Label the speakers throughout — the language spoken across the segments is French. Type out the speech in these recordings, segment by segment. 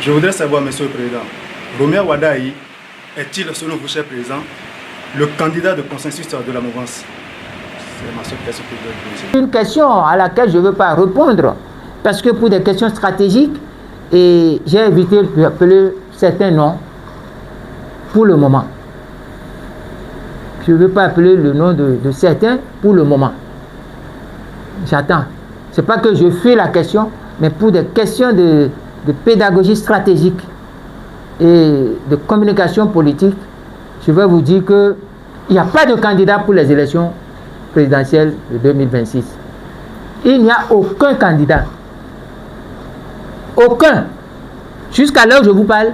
Speaker 1: Je voudrais savoir, Monsieur le Président, Romer Wadaï est-il, selon vous, cher Président, le candidat de consensus de la mouvance? C'est ma seule question que je vais poser.
Speaker 2: Une question à laquelle je ne veux pas répondre, parce que pour des questions stratégiques, et j'ai évité d'appeler certains noms pour le moment. Je ne veux pas appeler le nom de certains pour le moment. J'attends. Ce n'est pas que je fuis la question, mais pour des questions de pédagogie stratégique et de communication politique, je vais vous dire qu'il n'y a pas de candidat pour les élections présidentielles de 2026. Il n'y a aucun candidat. Aucun. Jusqu'à l'heure où je vous parle,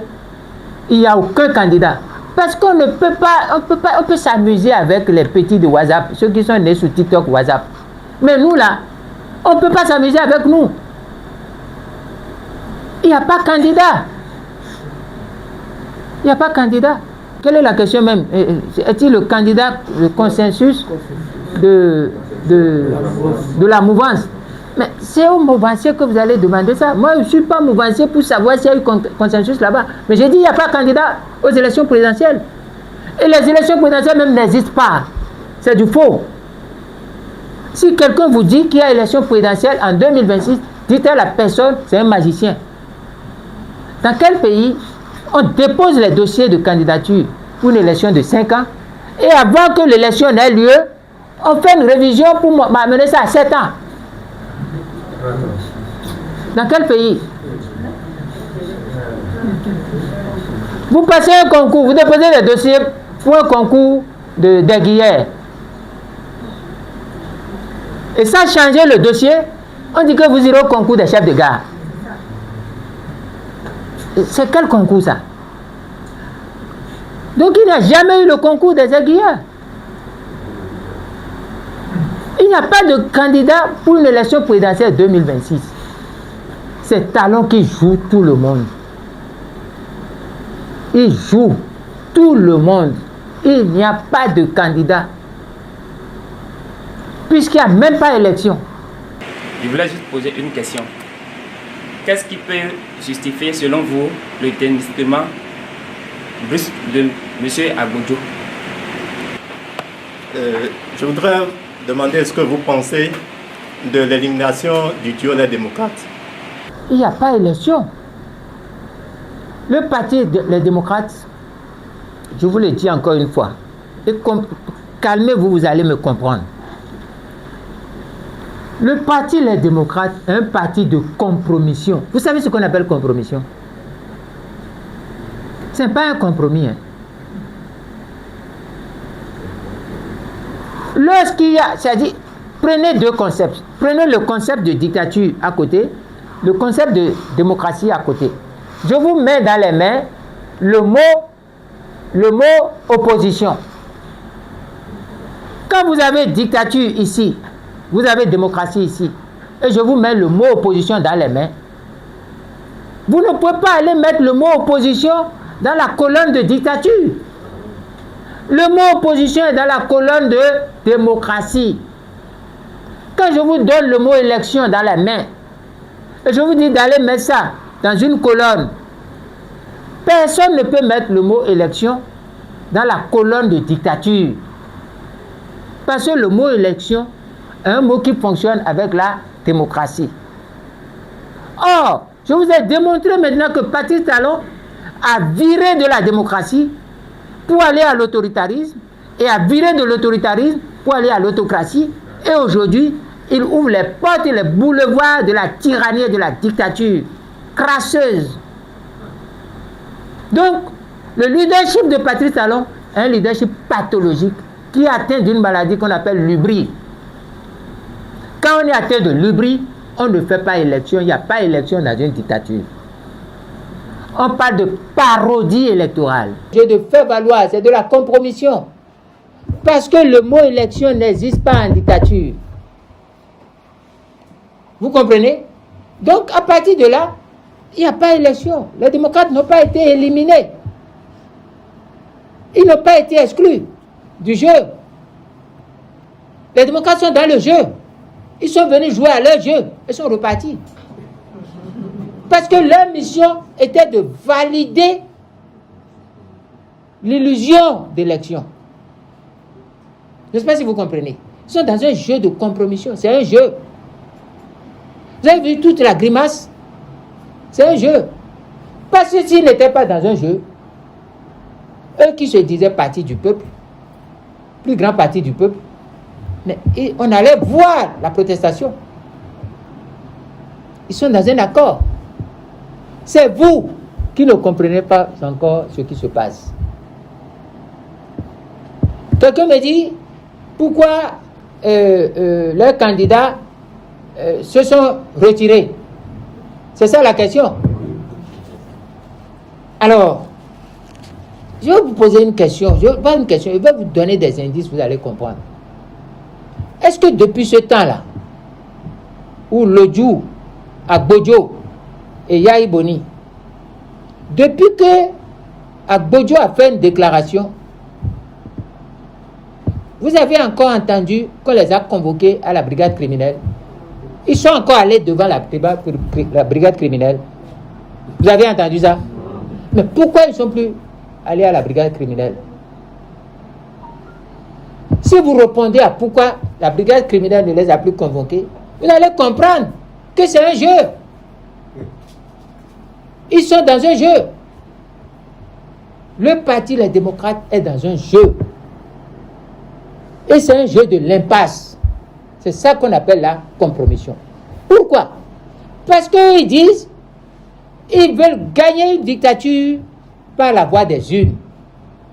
Speaker 2: il n'y a aucun candidat. Parce qu'on ne peut pas, on peut s'amuser avec les petits de WhatsApp, ceux qui sont nés sur TikTok, WhatsApp. Mais nous là, on ne peut pas s'amuser avec nous. Il n'y a pas candidat. Il n'y a pas candidat. Quelle est la question même? Est-il le candidat de consensus de la mouvance? Mais c'est au mouvancier que vous allez demander ça. Moi, je ne suis pas mouvancier pour savoir s'il y a eu consensus là-bas. Mais j'ai dit, il n'y a pas candidat aux élections présidentielles. Et les élections présidentielles même n'existent pas. C'est du faux. Si quelqu'un vous dit qu'il y a élection présidentielle en 2026, dites à la personne, c'est un magicien. Dans quel pays on dépose les dossiers de candidature pour une élection de 5 ans et avant que l'élection n'ait lieu, on fait une révision pour m'amener ça à 7 ans? Dans quel pays? Vous passez un concours, vous déposez les dossiers pour un concours d'aiguillère. Et sans changer le dossier, on dit que vous irez au concours des chefs de gare. C'est quel concours ça? Donc il n'y a jamais eu le concours des aiguilleurs. Il n'y a pas de candidat pour une élection présidentielle 2026. C'est Talon qui joue tout le monde. Il joue tout le monde. Il n'y a pas de candidat. Puisqu'il n'y a même pas élection.
Speaker 3: Je voulais juste poser une question. Qu'est-ce qui peut justifier, selon vous, le dénigrement brusque de M. Agbodjo?
Speaker 4: Je voudrais demander ce que vous pensez de l'élimination du duo des démocrates.
Speaker 2: Il n'y a pas élection. Le parti des démocrates, je vous le dis encore une fois, et calmez-vous, vous allez me comprendre. Le parti Les Démocrates est un parti de compromission. Vous savez ce qu'on appelle compromission? Ce n'est pas un compromis. Hein. Lorsqu'il y a, c'est-à-dire, prenez deux concepts. Prenez le concept de dictature à côté, le concept de démocratie à côté. Je vous mets dans les mains le mot opposition. Quand vous avez dictature ici, vous avez démocratie ici, et je vous mets le mot opposition dans les mains, vous ne pouvez pas aller mettre le mot opposition dans la colonne de dictature. Le mot opposition est dans la colonne de démocratie. Quand je vous donne le mot élection dans les mains, et je vous dis d'aller mettre ça dans une colonne, personne ne peut mettre le mot élection dans la colonne de dictature. Parce que le mot élection est un mot qui fonctionne avec la démocratie. Or, je vous ai démontré maintenant que Patrice Talon a viré de la démocratie pour aller à l'autoritarisme et a viré de l'autoritarisme pour aller à l'autocratie. Et aujourd'hui, il ouvre les portes et les boulevards de la tyrannie et de la dictature crasseuse. Donc, le leadership de Patrice Talon est un leadership pathologique qui est atteint d'une maladie qu'on appelle l'hubris. Quand on est atteint de l'hubris, on ne fait pas élection. Il n'y a pas élection dans une dictature. On parle de parodie électorale. Je de faire valoir, c'est de la compromission. Parce que le mot élection n'existe pas en dictature. Vous comprenez? Donc, à partir de là, il n'y a pas élection. Les démocrates n'ont pas été éliminés. Ils n'ont pas été exclus du jeu. Les démocrates sont dans le jeu. Ils sont venus jouer à leur jeu et sont repartis. Parce que leur mission était de valider l'illusion d'élection. Je ne sais pas si vous comprenez. Ils sont dans un jeu de compromission. C'est un jeu. Vous avez vu toute la grimace? C'est un jeu. Parce que s'ils n'étaient pas dans un jeu, eux qui se disaient parti du peuple, plus grand parti du peuple, mais on allait voir la protestation. Ils sont dans un accord. C'est vous qui ne comprenez pas encore ce qui se passe. Quelqu'un me dit pourquoi leurs candidats se sont retirés. C'est ça la question. Alors, je vais vous poser une question. Je vais vous donner des indices, vous allez comprendre. Est-ce que depuis ce temps-là, où Lodjou, Agbodjo et Yahi Boni, depuis que Agbodjo a fait une déclaration, vous avez encore entendu qu'on les a convoqués à la brigade criminelle? Ils sont encore allés devant la brigade criminelle. Vous avez entendu ça? Mais pourquoi ils ne sont plus allés à la brigade criminelle? Si vous répondez à pourquoi la brigade criminelle ne les a plus convoqués, vous allez comprendre que c'est un jeu. Ils sont dans un jeu. Le parti Les Démocrates est dans un jeu. Et c'est un jeu de l'impasse. C'est ça qu'on appelle la compromission. Pourquoi? Parce qu'ils disent ils veulent gagner une dictature par la voie des urnes.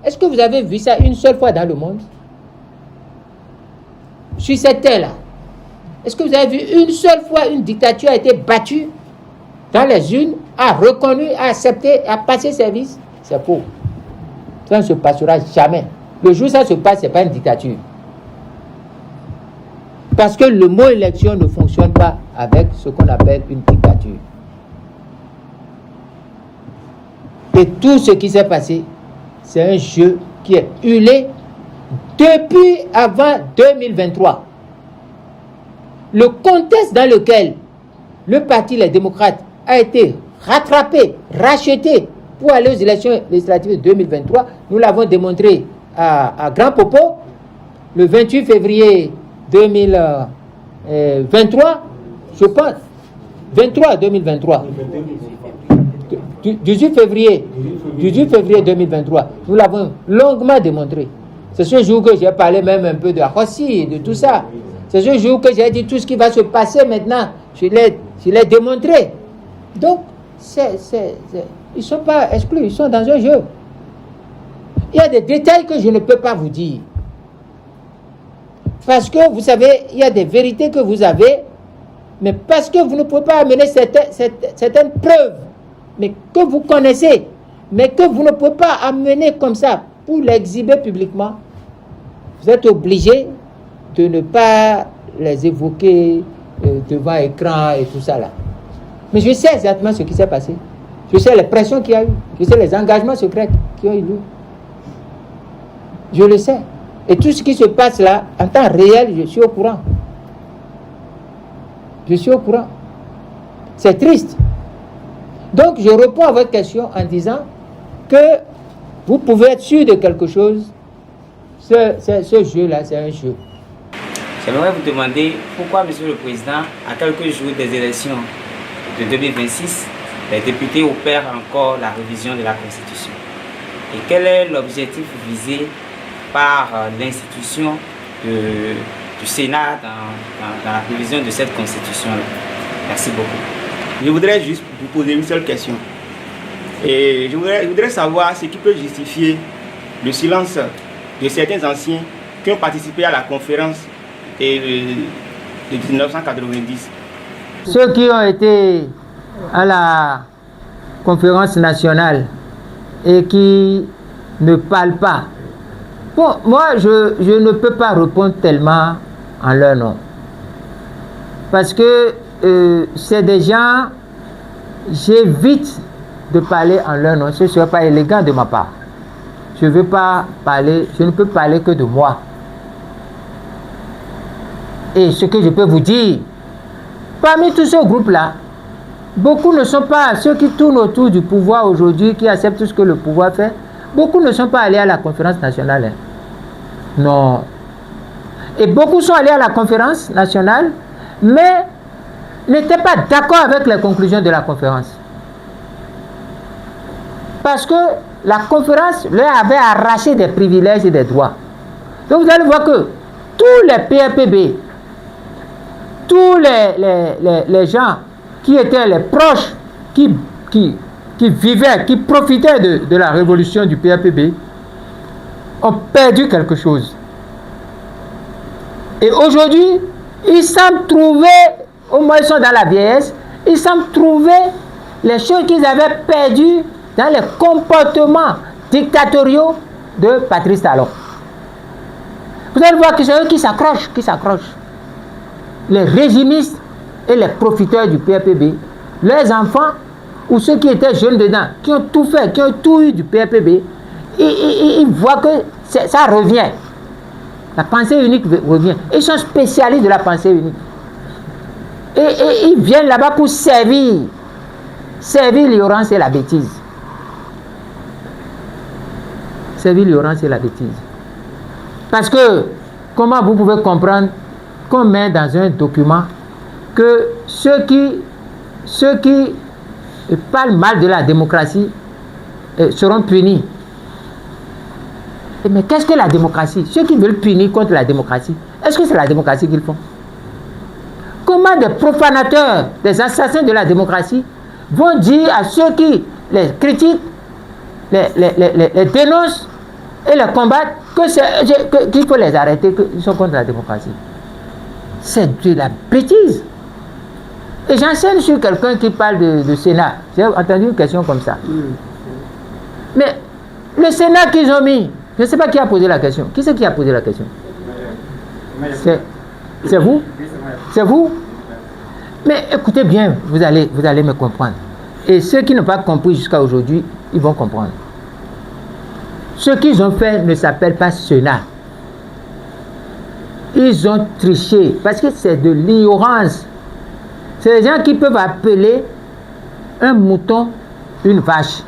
Speaker 2: Est-ce que vous avez vu ça une seule fois dans le monde? Sur cette terre-là, est-ce que vous avez vu une seule fois une dictature a été battue dans les urnes, a reconnu, a accepté, a passé service? C'est faux. Ça ne se passera jamais. Le jour où ça se passe, ce n'est pas une dictature. Parce que le mot élection ne fonctionne pas avec ce qu'on appelle une dictature. Et tout ce qui s'est passé, c'est un jeu qui est huilé depuis avant 2023. Le contexte dans lequel le parti Les Démocrates a été rattrapé, racheté pour aller aux élections législatives de 2023, nous l'avons démontré à Grand Popo le 28 février 2023, je pense, 2023. 18 février 2023, nous l'avons longuement démontré. C'est ce jour que j'ai parlé même un peu de Rossi, de tout ça. C'est ce jour que j'ai dit tout ce qui va se passer maintenant. Je l'ai démontré. Donc, ils ne sont pas exclus, ils sont dans un jeu. Il y a des détails que je ne peux pas vous dire. Parce que, vous savez, il y a des vérités que vous avez, mais parce que vous ne pouvez pas amener certaines preuves, mais que vous connaissez, mais que vous ne pouvez pas amener comme ça pour l'exhiber publiquement, vous êtes obligé de ne pas les évoquer devant écran et tout ça là. Mais je sais exactement ce qui s'est passé. Je sais les pressions qu'il y a eu. Je sais les engagements secrets qui ont eu lieu. Je le sais. Et tout ce qui se passe là, en temps réel, je suis au courant. Je suis au courant. C'est triste. Donc, je réponds à votre question en disant que vous pouvez être sûr de quelque chose. Ce jeu-là, c'est un jeu.
Speaker 3: J'aimerais vous demander pourquoi, Monsieur le Président, à quelques jours des élections de 2026, les députés opèrent encore la révision de la Constitution. Et quel est l'objectif visé par l'institution du Sénat dans la révision de cette Constitution-là? Merci beaucoup.
Speaker 1: Je voudrais juste vous poser une seule question. Et je voudrais savoir ce qui peut justifier le silence de certains anciens qui ont participé à la conférence de 1990.
Speaker 2: Ceux qui ont été à la conférence nationale et qui ne parlent pas. Bon, moi, je ne peux pas répondre tellement en leur nom. Parce que c'est des gens, j'évite de parler en leur nom. Ce ne serait pas élégant de ma part. Je ne peux parler que de moi. Et ce que je peux vous dire, parmi tous ce groupe-là, beaucoup ne sont pas, ceux qui tournent autour du pouvoir aujourd'hui, qui acceptent tout ce que le pouvoir fait, beaucoup ne sont pas allés à la conférence nationale. Hein. Non. Et beaucoup sont allés à la conférence nationale, mais n'étaient pas d'accord avec les conclusions de la conférence. Parce que la conférence leur avait arraché des privilèges et des droits. Donc vous allez voir que tous les PRPB, tous les gens qui étaient les proches, qui vivaient, qui profitaient de la révolution du PRPB, ont perdu quelque chose. Et aujourd'hui, ils semblent trouver, au moins ils sont dans la vieillesse, ils semblent trouver les choses qu'ils avaient perdues dans les comportements dictatoriaux de Patrice Talon. Vous allez voir que c'est eux qui s'accrochent. Les régimistes et les profiteurs du PRPB, leurs enfants ou ceux qui étaient jeunes dedans, qui ont tout fait, qui ont tout eu du PRPB, ils voient que ça revient. La pensée unique revient. Ils sont spécialistes de la pensée unique. Et ils viennent là-bas pour servir l'ignorance et la bêtise. Servir l'ignorance et la bêtise. Parce que, comment vous pouvez comprendre qu'on met dans un document que ceux qui parlent mal de la démocratie seront punis. Mais qu'est-ce que la démocratie? Ceux qui veulent punir contre la démocratie, est-ce que c'est la démocratie qu'ils font? Comment des profanateurs, des assassins de la démocratie vont dire à ceux qui les critiquent, les dénoncent et les combattent qu'il faut les arrêter, qu'ils sont contre la démocratie? C'est de la bêtise. Et j'enseigne sur quelqu'un qui parle de Sénat. J'ai entendu une question comme ça. Mais le Sénat qu'ils ont mis, je ne sais pas qui a posé la question. Qui c'est qui a posé la question? C'est vous? C'est vous? Mais écoutez bien, vous allez me comprendre. Et ceux qui n'ont pas compris jusqu'à aujourd'hui, ils vont comprendre. Ce qu'ils ont fait ne s'appelle pas Sénat. Ils ont triché parce que c'est de l'ignorance. C'est les gens qui peuvent appeler un mouton une vache.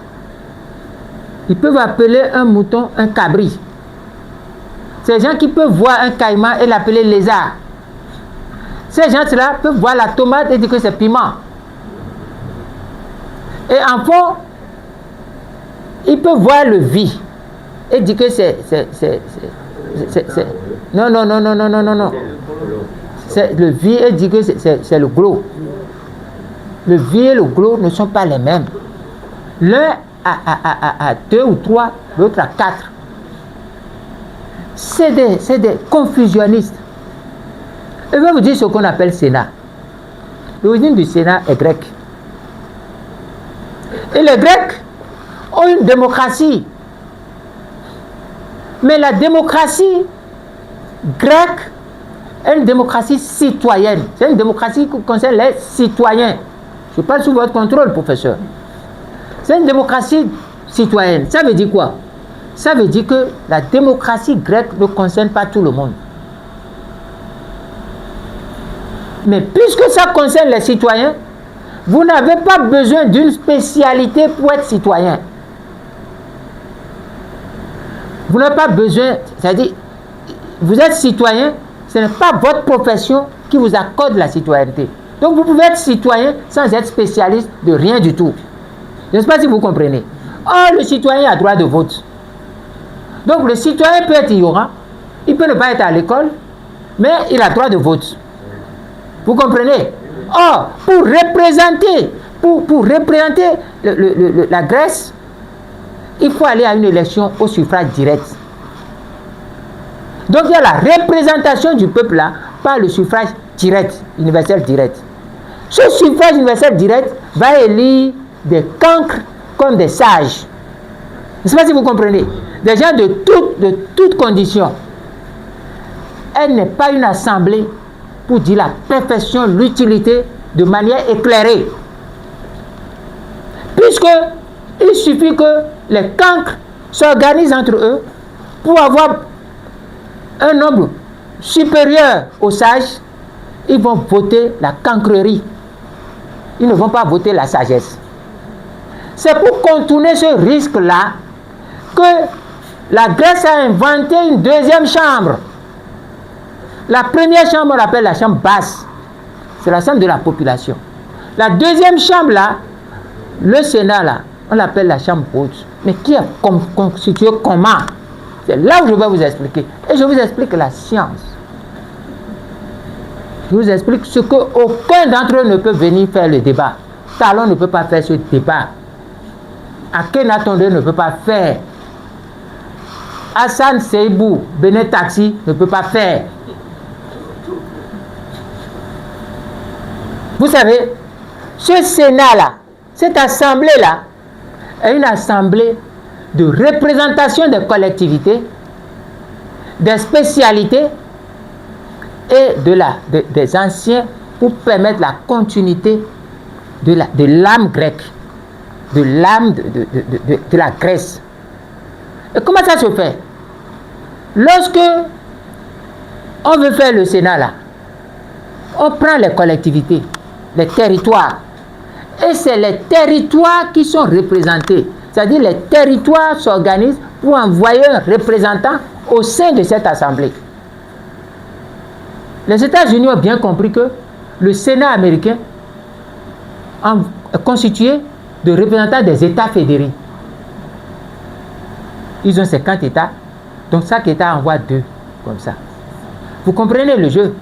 Speaker 2: Ils peuvent appeler un mouton un cabri. C'est les gens qui peuvent voir un caïman et l'appeler lézard. Ces gens-là peuvent voir la tomate et dire que c'est piment. Et en fond, ils peuvent voir le vie et dire que c'est non. C'est le vie et dire que c'est le gros. Le vie et le gros ne sont pas les mêmes. L'un à 2 ou 3, l'autre à 4. C'est des confusionnistes. Je vais vous dire ce qu'on appelle Sénat. L'origine du Sénat est grecque. Et les Grecs ont une démocratie. Mais la démocratie grecque est une démocratie citoyenne. C'est une démocratie qui concerne les citoyens. Je parle sous votre contrôle, professeur. C'est une démocratie citoyenne. Ça veut dire quoi? Ça veut dire que la démocratie grecque ne concerne pas tout le monde. Mais puisque ça concerne les citoyens, vous n'avez pas besoin d'une spécialité pour être citoyen. Vous n'avez pas besoin, c'est-à-dire, vous êtes citoyen, ce n'est pas votre profession qui vous accorde la citoyenneté. Donc vous pouvez être citoyen sans être spécialiste de rien du tout. Je ne sais pas si vous comprenez. Or, le citoyen a droit de vote. Donc le citoyen peut être ignorant, il peut ne pas être à l'école, mais il a droit de vote. Vous comprenez? Or, pour représenter la Grèce, il faut aller à une élection au suffrage direct. Donc il y a la représentation du peuple là par le suffrage direct, universel direct. Ce suffrage universel direct va élire des cancres comme des sages. Je ne sais pas si vous comprenez. Des gens de toutes conditions. Elle n'est pas une assemblée pour dire la perfection, l'utilité de manière éclairée. Puisque il suffit que les cancres s'organisent entre eux pour avoir un nombre supérieur aux sages, ils vont voter la cancrerie. ils ne vont pas voter la sagesse. C'est pour contourner ce risque-là que la Grèce a inventé une deuxième chambre. La première chambre, on l'appelle la chambre basse. C'est la chambre de la population. La deuxième chambre, là, le Sénat, là, on l'appelle la chambre haute. Mais qui est constitué comment? C'est là où je vais vous expliquer. Et je vous explique la science. Je vous explique ce qu'aucun d'entre eux ne peut venir faire le débat. Talon ne peut pas faire ce débat. Akhenaton ne peut pas faire. Hassan Seibou, Benet Taxi ne peut pas faire. Vous savez, ce Sénat-là, cette assemblée-là, est une assemblée de représentation des collectivités, des spécialités et des anciens pour permettre la continuité de l'âme grecque, de l'âme de la Grèce. Et comment ça se fait? Lorsque on veut faire le Sénat là, on prend les collectivités, les territoires, et c'est les territoires qui sont représentés. C'est-à-dire les territoires s'organisent pour envoyer un représentant au sein de cette assemblée. Les États-Unis ont bien compris que le Sénat américain est constitué de représentants des États fédérés. Ils ont 50 États, donc chaque État envoie 2, comme ça. Vous comprenez le jeu?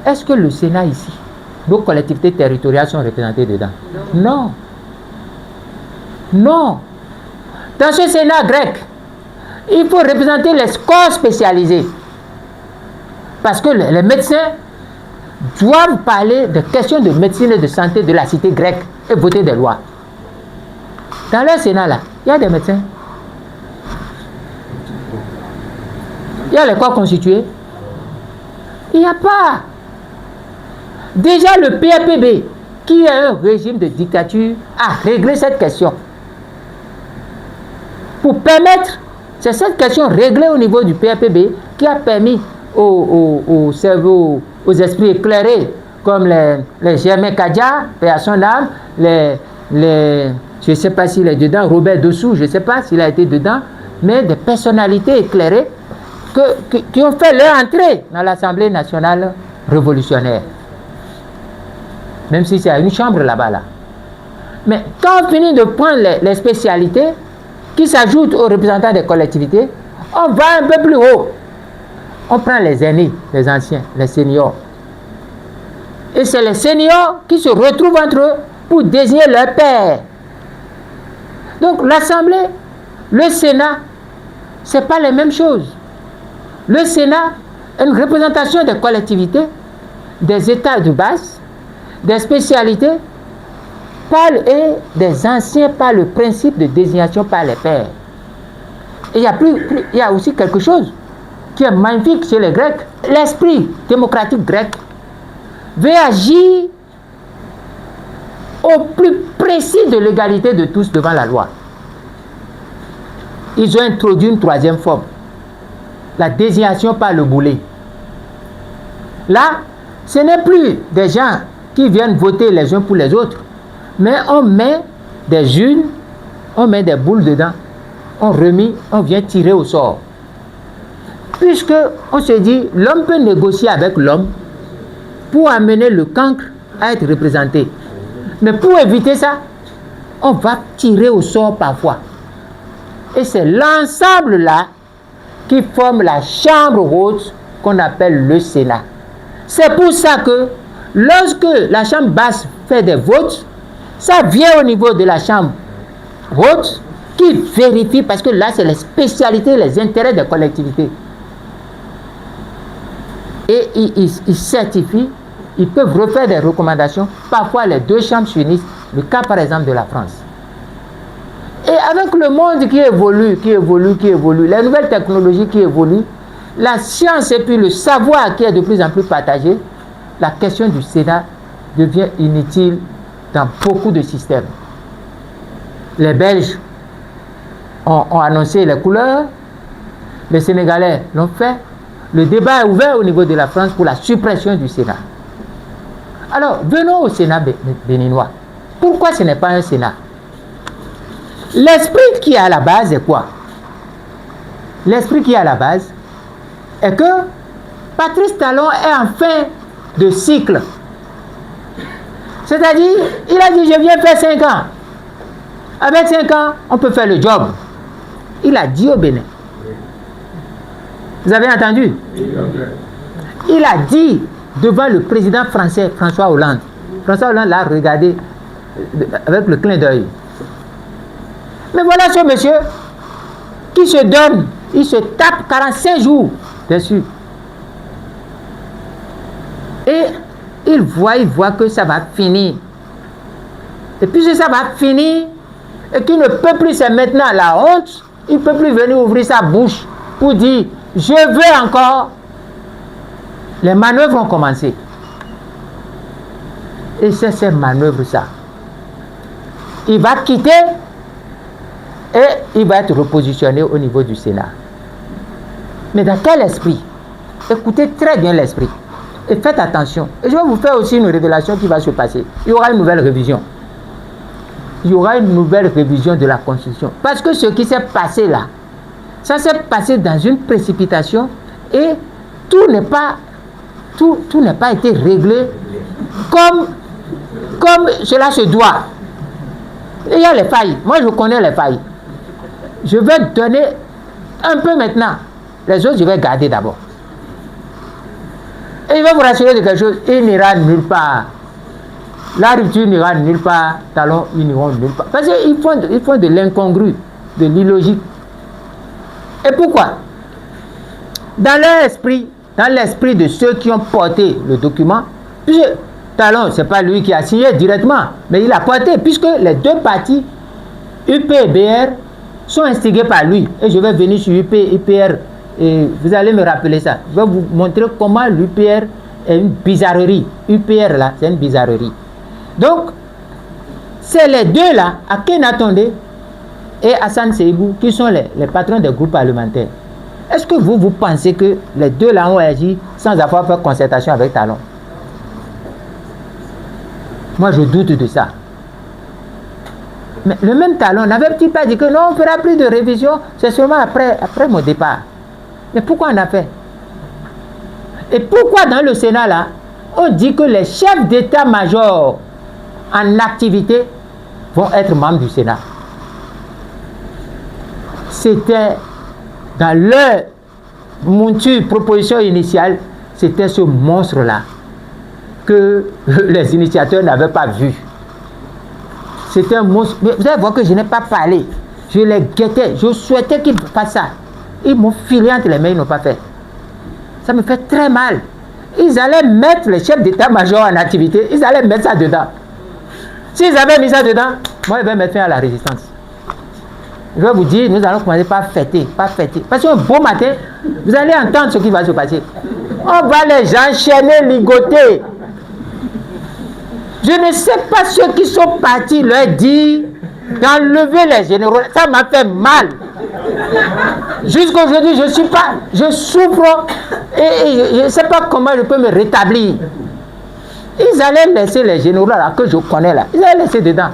Speaker 2: Est-ce que le Sénat ici, nos collectivités territoriales sont représentées dedans? Non. Non. Dans ce Sénat grec, il faut représenter les corps spécialisés. Parce que les médecins doivent parler de questions de médecine et de santé de la cité grecque et voter des lois. Dans le Sénat, là, il y a des médecins. Il y a les corps constitués. Il n'y a pas. Déjà, le PAPB, qui est un régime de dictature, a réglé cette question. Pour permettre, c'est cette question réglée au niveau du PAPB qui a permis aux cerveaux, aux esprits éclairés, comme les Germain Kadia, paix à son âme, je ne sais pas s'il est dedans, Robert Dessous, je ne sais pas s'il a été dedans, mais des personnalités éclairées qui ont fait leur entrée dans l'Assemblée nationale révolutionnaire. Même si c'est une chambre là-bas. Là. Mais quand on finit de prendre les spécialités qui s'ajoutent aux représentants des collectivités, on va un peu plus haut. On prend les aînés, les anciens, les seniors. Et c'est les seniors qui se retrouvent entre eux pour désigner leur père. Donc l'Assemblée, le Sénat, ce n'est pas les mêmes choses. Le Sénat est une représentation des collectivités, des États de base, des spécialités et des anciens par le principe de désignation par les pairs. Et il y a aussi quelque chose qui est magnifique chez les Grecs. L'esprit démocratique grec veut agir au plus précis de l'égalité de tous devant la loi. Ils ont introduit une troisième forme, la désignation par le boulet. Là, ce n'est plus des gens qui viennent voter les uns pour les autres, mais on met des urnes, on met des boules dedans, on vient tirer au sort. Puisque on se dit, l'homme peut négocier avec l'homme pour amener le cancre à être représenté. Mais pour éviter ça, on va tirer au sort parfois. Et c'est l'ensemble là qui forme la chambre haute qu'on appelle le Sénat. C'est pour ça que lorsque la chambre basse fait des votes, ça vient au niveau de la chambre haute qui vérifie, parce que là c'est les spécialités, les intérêts des collectivités. Et ils certifient, ils peuvent refaire des recommandations. Parfois les deux chambres s'unissent, le cas par exemple de la France. Et avec le monde qui évolue, les nouvelles technologies qui évoluent, la science et puis le savoir qui est de plus en plus partagé, la question du Sénat devient inutile dans beaucoup de systèmes. Les Belges ont annoncé les couleurs, les Sénégalais l'ont fait. Le débat est ouvert au niveau de la France pour la suppression du Sénat. Alors, venons au Sénat béninois. Pourquoi ce n'est pas un Sénat? L'esprit qui est à la base est quoi? L'esprit qui est à la base est que Patrice Talon est en fin de cycle. C'est-à-dire, il a dit, je viens faire 5 ans. Avec 5 ans, on peut faire le job. Il a dit au Bénin. Vous avez entendu? Il a dit devant le président français, François Hollande. François Hollande l'a regardé avec le clin d'œil. Mais voilà ce monsieur qui se donne, il se tape 45 jours dessus. Et il voit que ça va finir. Et puisque ça va finir, et qu'il ne peut plus, c'est maintenant la honte, il ne peut plus venir ouvrir sa bouche pour dire, je veux encore. Les manœuvres ont commencé. Et c'est ces manœuvres ça. Il va quitter et il va être repositionné au niveau du Sénat. Mais dans quel esprit? Écoutez très bien l'esprit. Et faites attention. Et je vais vous faire aussi une révélation qui va se passer. Il y aura une nouvelle révision. Il y aura une nouvelle révision de la Constitution. Parce que ce qui s'est passé là, ça s'est passé dans une précipitation et tout n'a pas été réglé comme cela se doit. Et il y a les failles. Moi, je connais les failles. Je vais donner un peu maintenant. Les autres, je vais garder d'abord. Et il va vous rassurer de quelque chose. Il n'ira nulle part. La rupture n'ira nulle part. Talon, ils n'iront nulle part. Parce qu'ils font de l'incongru, de l'illogique. Et pourquoi? Dans leur esprit, dans l'esprit de ceux qui ont porté le document, puisque Talon, ce n'est pas lui qui a signé directement, mais il a porté, puisque les deux partis, UP et BR, sont instigés par lui. Et je vais venir sur UP et UPR, et vous allez me rappeler ça. Je vais vous montrer comment l'UPR est une bizarrerie. UPR là, c'est une bizarrerie. Donc, c'est les deux là, Aken Tondé et Hassan Seibou, qui sont les patrons des groupes parlementaires. Est-ce que vous pensez que les deux là ont agi sans avoir fait concertation avec Talon? Moi, je doute de ça. Mais le même Talon n'avait-il pas dit que non, on ne fera plus de révision, c'est seulement après mon départ? Mais pourquoi on a fait? Et pourquoi dans le Sénat là, on dit que les chefs d'état-major en activité vont être membres du Sénat? C'était dans leur monture, proposition initiale, c'était ce monstre-là que les initiateurs n'avaient pas vu. C'était un monstre. Mais vous allez voir que je n'ai pas parlé. Je les guettais. Je souhaitais qu'ils fassent ça. Ils m'ont filé entre les mains, ils n'ont pas fait. Ça me fait très mal. Ils allaient mettre les chefs d'état-major en activité. Ils allaient mettre ça dedans. S'ils avaient mis ça dedans, moi, je vais mettre fin à la résistance. Je vais vous dire, nous allons commencer par fêter, Parce qu'un beau matin, vous allez entendre ce qui va se passer. On va les enchaîner, ligoter. Je ne sais pas ceux qui sont partis leur dire d'enlever les généraux. Ça m'a fait mal. Jusqu'aujourd'hui, je souffre et je ne sais pas comment je peux me rétablir. Ils allaient laisser les généraux là que je connais là. Ils allaient laisser dedans.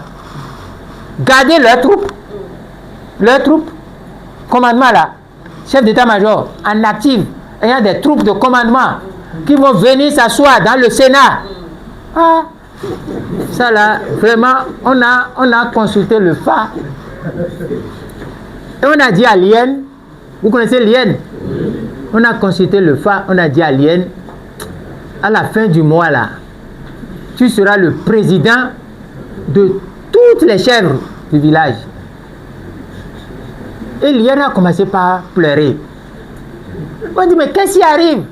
Speaker 2: Garder leurs troupes, commandement là, chef d'état-major en active, ayant des troupes de commandement qui vont venir s'asseoir dans le Sénat. Ah, ça là, vraiment, on a consulté le FA et on a dit à Lien, vous connaissez Lien? On a consulté le FA, on a dit à Lien, à la fin du mois là, tu seras le président de toutes les chèvres du village. Et Lien a commencé par pleurer. On dit, mais qu'est-ce qui arrive?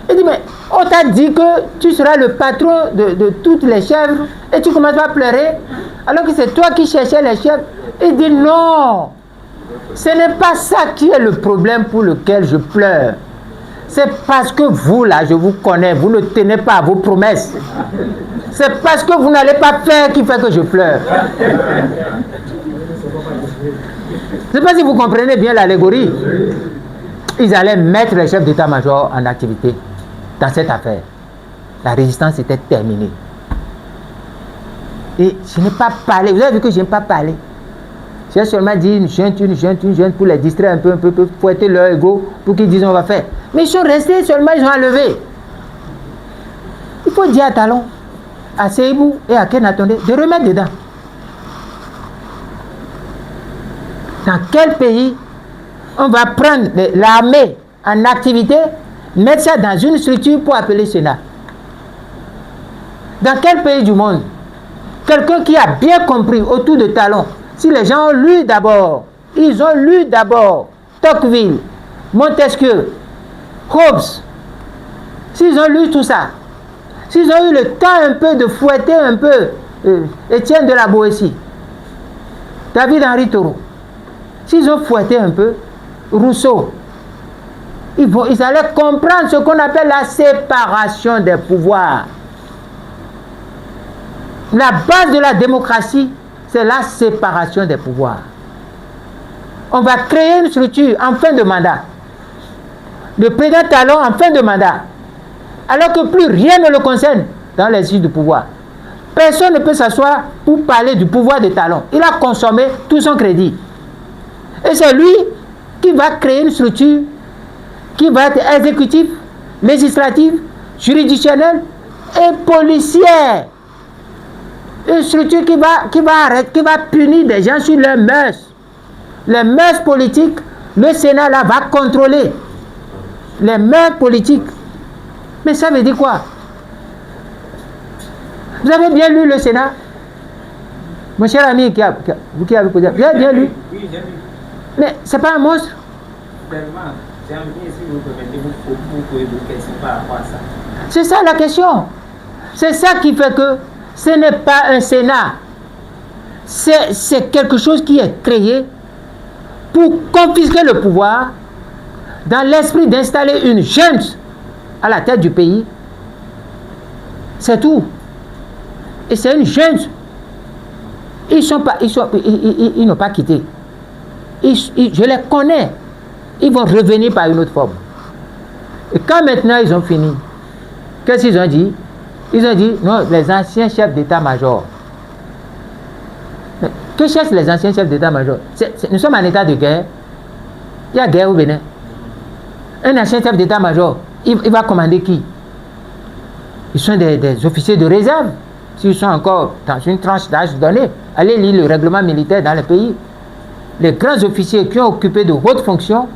Speaker 2: Il dit, mais on t'a dit que tu seras le patron de toutes les chèvres et tu commences par pleurer alors que c'est toi qui cherchais les chèvres. Il dit, non, ce n'est pas ça qui est le problème pour lequel je pleure. C'est parce que vous là, je vous connais, vous ne tenez pas à vos promesses. C'est parce que vous n'allez pas faire qui fait que je pleure. Je ne sais pas si vous comprenez bien l'allégorie. Ils allaient mettre les chefs d'état-major en activité dans cette affaire. La résistance était terminée. Et je n'ai pas parlé. Vous avez vu que je n'ai pas parlé. J'ai seulement dit une jeune pour les distraire un peu, fouetter leur ego pour qu'ils disent on va faire. Mais ils sont restés seulement, ils ont enlevé. Il faut dire à Talon, à Seibou et à Ken Attendé de remettre dedans. Dans quel pays on va prendre l'armée en activité, mettre ça dans une structure pour appeler Sénat? Dans quel pays du monde? Quelqu'un qui a bien compris autour de Talon. Si les gens ont lu d'abord, ils ont lu d'abord Tocqueville, Montesquieu, Hobbes, s'ils ont lu tout ça, s'ils ont eu le temps un peu de fouetter un peu Étienne de la Boétie, David-Henri Thoreau, s'ils ont fouetté un peu Rousseau, ils allaient comprendre ce qu'on appelle la séparation des pouvoirs. La base de la démocratie, c'est la séparation des pouvoirs. On va créer une structure en fin de mandat. Le président Talon en fin de mandat. Alors que plus rien ne le concerne dans l'exercice du pouvoir. Personne ne peut s'asseoir pour parler du pouvoir de Talon. Il a consommé tout son crédit. Et c'est lui qui va créer une structure qui va être exécutive, législative, juridictionnelle et policière. Une structure qui va punir des gens sur leurs mœurs. Les mœurs politiques, le Sénat là va contrôler les mœurs politiques. Mais ça veut dire quoi? Vous avez bien lu le Sénat? Mon cher ami vous qui avez posé, vous avez bien lu?
Speaker 3: Oui, j'ai lu.
Speaker 2: Mais c'est pas un monstre?
Speaker 3: Tellement. J'aime bien si vous permettez vous poser des questions par rapport à ça.
Speaker 2: C'est ça la question. C'est ça qui fait que ce n'est pas un Sénat. C'est quelque chose qui est créé pour confisquer le pouvoir dans l'esprit d'installer une junte à la tête du pays. C'est tout. Et c'est une junte. Ils n'ont pas quitté. Je les connais. Ils vont revenir par une autre forme. Et quand maintenant ils ont fini, qu'est-ce qu'ils ont dit? Ils ont dit, non, les anciens chefs d'état-major. Que cherchent les anciens chefs d'état-major? Nous sommes en état de guerre. Il y a guerre au Bénin. Un ancien chef d'état-major, il va commander qui? Ils sont des officiers de réserve. S'ils sont encore dans une tranche d'âge donnée, allez lire le règlement militaire dans le pays. Les grands officiers qui ont occupé de hautes fonctions,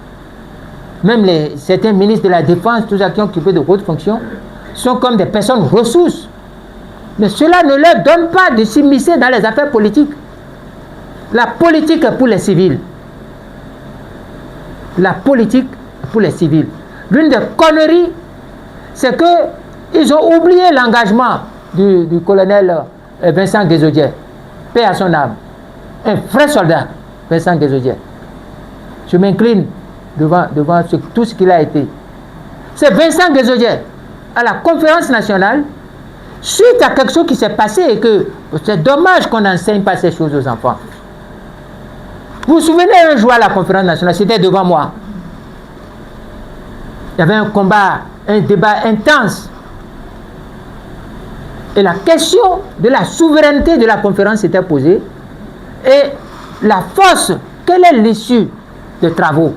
Speaker 2: même certains ministres de la Défense, tous ceux qui ont occupé de hautes fonctions, sont comme des personnes ressources. Mais cela ne leur donne pas de s'immiscer dans les affaires politiques. La politique est pour les civils. La politique est pour les civils. L'une des conneries, c'est qu'ils ont oublié l'engagement du colonel Vincent Guézodier, paix à son âme. Un vrai soldat, Vincent Guézodier. Je m'incline devant tout ce qu'il a été. C'est Vincent Guézodier, à la conférence nationale, suite à quelque chose qui s'est passé et que c'est dommage qu'on n'enseigne pas ces choses aux enfants. Vous vous souvenez un jour à la conférence nationale, c'était devant moi. Il y avait un combat, un débat intense. Et la question de la souveraineté de la conférence s'était posée. Et la force, quelle est l'issue des travaux?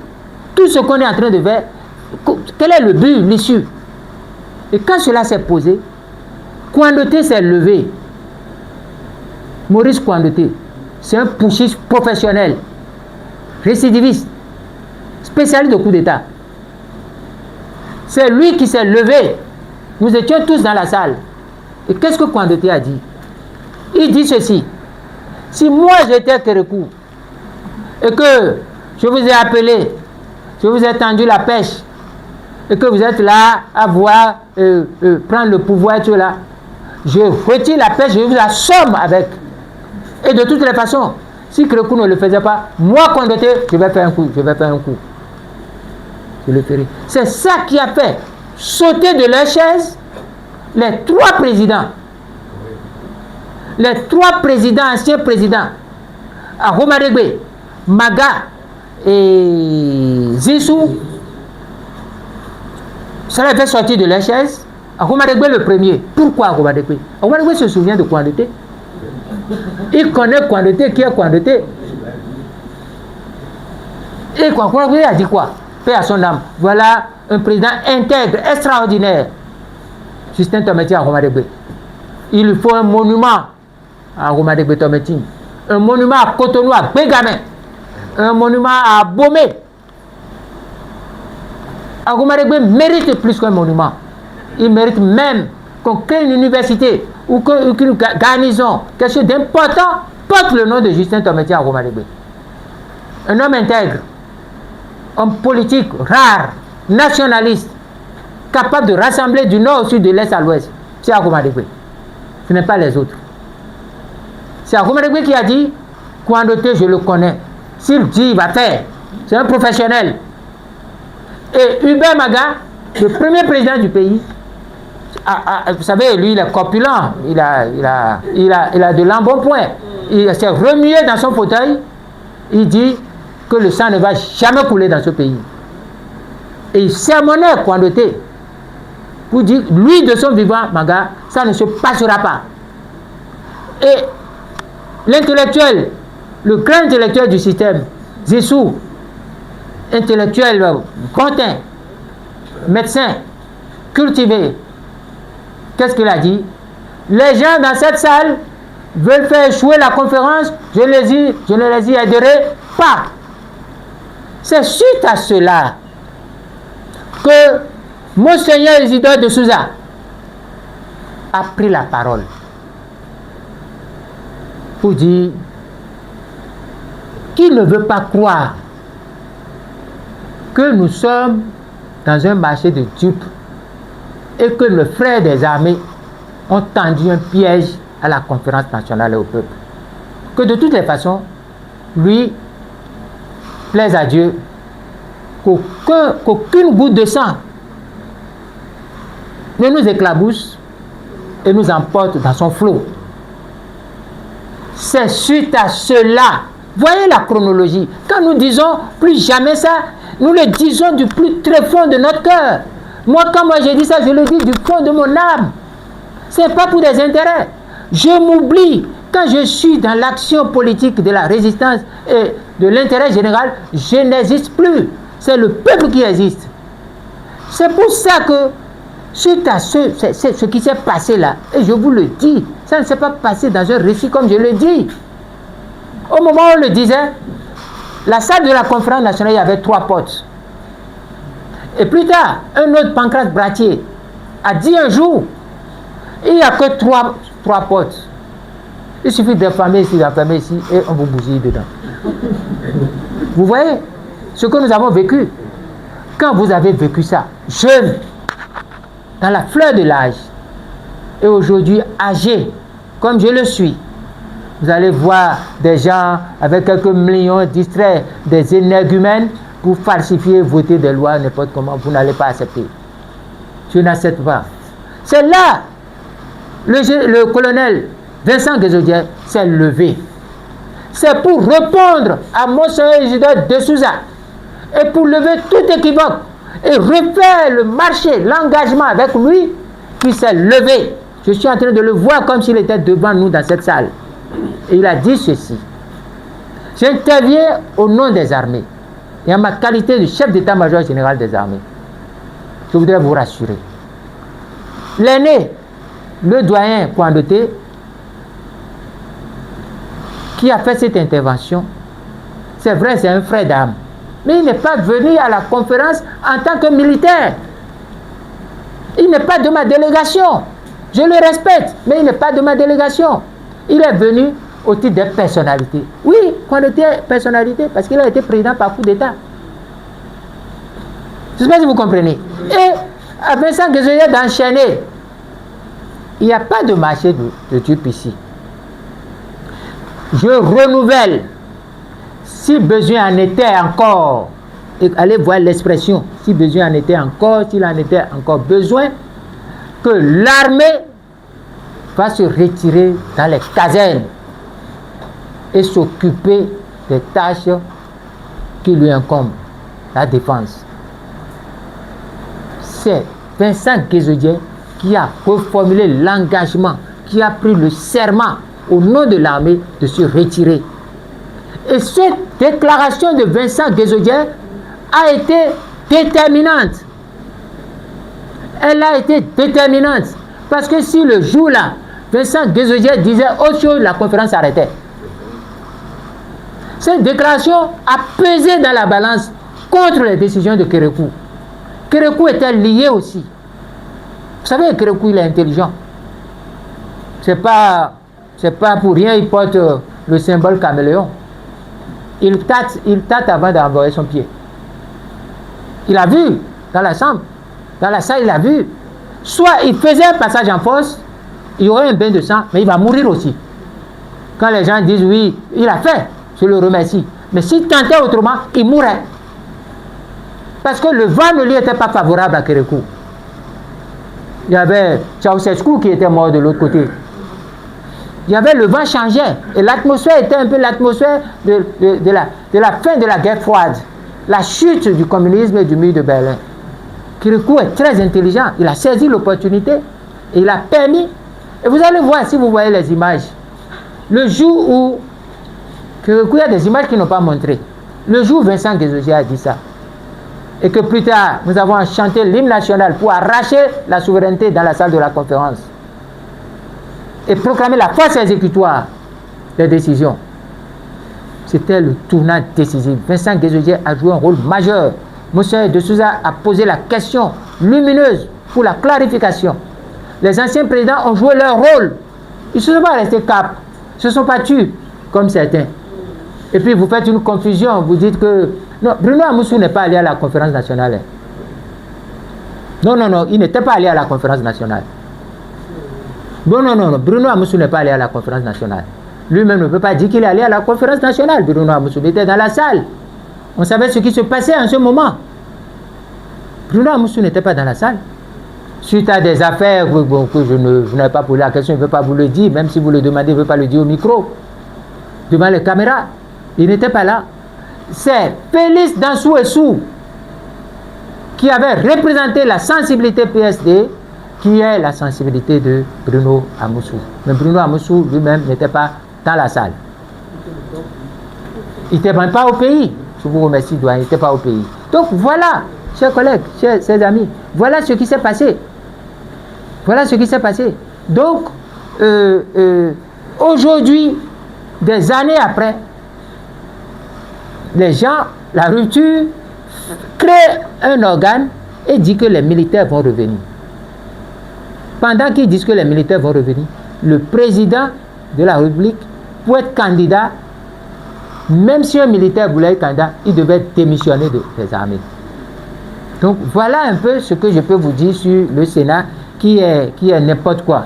Speaker 2: Tout ce qu'on est en train de faire, quel est le but, l'issue? Et quand cela s'est posé, Kouandoté s'est levé. Maurice Kouandoté, c'est un putschiste professionnel, récidiviste, spécialiste de coup d'État. C'est lui qui s'est levé. Nous étions tous dans la salle. Et qu'est-ce que Kouandoté a dit? Il dit ceci: si moi j'étais Kérékou et que je vous ai appelé, je vous ai tendu la pêche et que vous êtes là à voir prendre le pouvoir, tout là, je retire la pêche, je vous assomme avec. Et de toutes les façons, si Kérékou ne le faisait pas, moi Kouandoté, je vais faire un coup, je le ferai. C'est ça qui a fait sauter de leur chaise les trois présidents. Les trois présidents, anciens présidents, Ahomaregbe, Maga et Zissou, ça les fait sortir de leur chaise. Ahomaregbe le premier. Pourquoi Ahomaregbe? Ahomaregbe se souvient de Kouandoté. Il connaît Kouandouté, qui est Kouandouté. Et Kouandouté a dit quoi? Paix à son âme. Voilà un président intègre, extraordinaire. Justin Tometi à Romadegbe. Il lui faut un monument à Romadegbe Tometi. Un monument à Cotonou, à Bégamin. Un monument à Bomé. Romadegbe mérite plus qu'un monument. Il mérite même qu'on crée une université ou qu'une garnison, quelque chose d'important, porte le nom de Justin Tometi à Romadegbe. Un homme intègre, homme politique rare, nationaliste, capable de rassembler du nord au sud, de l'est à l'ouest. C'est Romadegbe. Ce n'est pas les autres. C'est Romadegbe qui a dit, Kouandouté, je le connais. S'il dit, il va faire. C'est un professionnel. Et Hubert Maga, le premier président du pays, vous savez, lui, il est corpulent, il a de l'embonpoint. Il s'est remué dans son fauteuil. Il dit que le sang ne va jamais couler dans ce pays. Et il sermonnait Kouandouté pour dire, lui, de son vivant, Maga, ça ne se passera pas. Et l'intellectuel, le grand intellectuel du système, Zissou, intellectuel, content, médecin, cultivé, qu'est-ce qu'il a dit? Les gens dans cette salle veulent faire échouer la conférence, je ne les y aiderai pas. C'est suite à cela que Monseigneur Isidore de Souza a pris la parole pour dire qu'il ne veut pas croire que nous sommes dans un marché de dupes et que le frère des armées ont tendu un piège à la conférence nationale et au peuple. Que de toutes les façons, lui, plaise à Dieu, qu'aucune goutte de sang ne nous éclabousse et nous emporte dans son flot. C'est suite à cela. Voyez la chronologie. Quand nous disons plus jamais ça, nous le disons du plus très fond de notre cœur. Moi, quand j'ai dit ça, je le dis du fond de mon âme. Ce n'est pas pour des intérêts. Je m'oublie. Quand je suis dans l'action politique de la résistance et de l'intérêt général, je n'existe plus. C'est le peuple qui existe. C'est pour ça que, suite à ce qui s'est passé là, et je vous le dis, ça ne s'est pas passé dans un récit comme je le dis. Au moment où on le disait, la salle de la conférence nationale, il y avait 3 portes. Et plus tard, un autre Pancrate Bratier a dit un jour, il n'y a que 3 portes. Il suffit d'enfermer ici, et on vous bousille dedans. Vous voyez ce que nous avons vécu. Quand vous avez vécu ça, jeune, dans la fleur de l'âge, et aujourd'hui âgé, comme je le suis, vous allez voir des gens avec quelques millions distraits, des énergumènes pour falsifier, voter des lois n'importe comment. Vous n'allez pas accepter. Je n'accepte pas. C'est là, le colonel Vincent Guézodier s'est levé. C'est pour répondre à Monseigneur Isidore de Souza et pour lever tout équivoque et refaire le marché, l'engagement avec lui, qui s'est levé. Je suis en train de le voir comme s'il était devant nous dans cette salle. Et il a dit ceci: j'interviens au nom des armées et en ma qualité de chef d'état-major général des armées. Je voudrais vous rassurer. L'aîné, le doyen Kouandouté, qui a fait cette intervention, c'est vrai, c'est un frère d'âme, mais il n'est pas venu à la conférence en tant que militaire. Il n'est pas de ma délégation. Je le respecte, mais il n'est pas de ma délégation. Il est venu au titre de personnalité. Oui, Kouandouté est personnalité, parce qu'il a été président par coup d'État. Je ne sais pas si vous comprenez. Et à Vincent Guézodier d'enchaîner, il n'y a pas de marché de dupes ici. Je renouvelle, si besoin en était encore, et allez voir l'expression, si besoin en était encore, s'il en était encore besoin, que l'armée va se retirer dans les casernes et s'occuper des tâches qui lui incombent, la défense. C'est Vincent Guézodier qui a reformulé l'engagement, qui a pris le serment au nom de l'armée, de se retirer. Et cette déclaration de Vincent Guézodier a été déterminante. Elle a été déterminante. Parce que si le jour-là, Vincent Guézodier disait autre chose, la conférence s'arrêtait. Cette déclaration a pesé dans la balance contre les décisions de Kérékou. Kérékou était lié aussi. Vous savez, Kérékou, il est intelligent. C'est pas pour rien, il porte le symbole caméléon. Il tâte avant d'envoyer son pied. Il a vu dans la chambre, dans la salle, il a vu. Soit il faisait un passage en force, il y aurait un bain de sang, mais il va mourir aussi. Quand les gens disent oui, il a fait, je le remercie. Mais s'il tentait autrement, il mourrait. Parce que le vent ne lui était pas favorable à Kérékou. Il y avait Ceausescu qui était mort de l'autre côté. Il y avait le vent changeait et l'atmosphère était un peu l'atmosphère de la fin de la guerre froide, la chute du communisme et du mur de Berlin. Kérékou est très intelligent, il a saisi l'opportunité et il a permis. Et vous allez voir si vous voyez les images. Le jour où Kérékou, il y a des images qui n'ont pas montré. Le jour où Vincent Guézodier a dit ça, et que plus tard nous avons chanté l'hymne national pour arracher la souveraineté dans la salle de la conférence et proclamer la force exécutoire des décisions. C'était le tournant décisif. Vincent Guézodier a joué un rôle majeur. Moussa de Souza a posé la question lumineuse pour la clarification. Les anciens présidents ont joué leur rôle. Ils ne se sont pas restés cap. Ils ne se sont pas tués comme certains. Et puis vous faites une confusion. Vous dites que non, Bruno Amoussou n'est pas allé à la conférence nationale. Non, il n'était pas allé à la conférence nationale. Non, Bruno Amoussou n'est pas allé à la conférence nationale. Lui-même ne peut pas dire qu'il est allé à la conférence nationale. Bruno Amoussou était dans la salle. On savait ce qui se passait en ce moment. Bruno Amoussou n'était pas dans la salle. Suite à des affaires que je n'avais pas posé la question, je ne veux pas vous le dire, même si vous le demandez, je ne veux pas le dire au micro, devant les caméras. Il n'était pas là. C'est Félix Dansou-Essou qui avait représenté la sensibilité PSD, qui est la sensibilité de Bruno Amoussou. Mais Bruno Amoussou lui-même n'était pas dans la salle. Il n'était même pas au pays. Je vous remercie, doyen, il n'était pas au pays. Donc voilà, chers collègues, chers amis, voilà ce qui s'est passé. Voilà ce qui s'est passé. Donc, aujourd'hui, des années après, les gens, la rupture, crée un organe et dit que les militaires vont revenir. Pendant qu'ils disent que les militaires vont revenir, le président de la République, pour être candidat, même si un militaire voulait être candidat, il devait démissionner des armées. Donc voilà un peu ce que je peux vous dire sur le Sénat qui est n'importe quoi.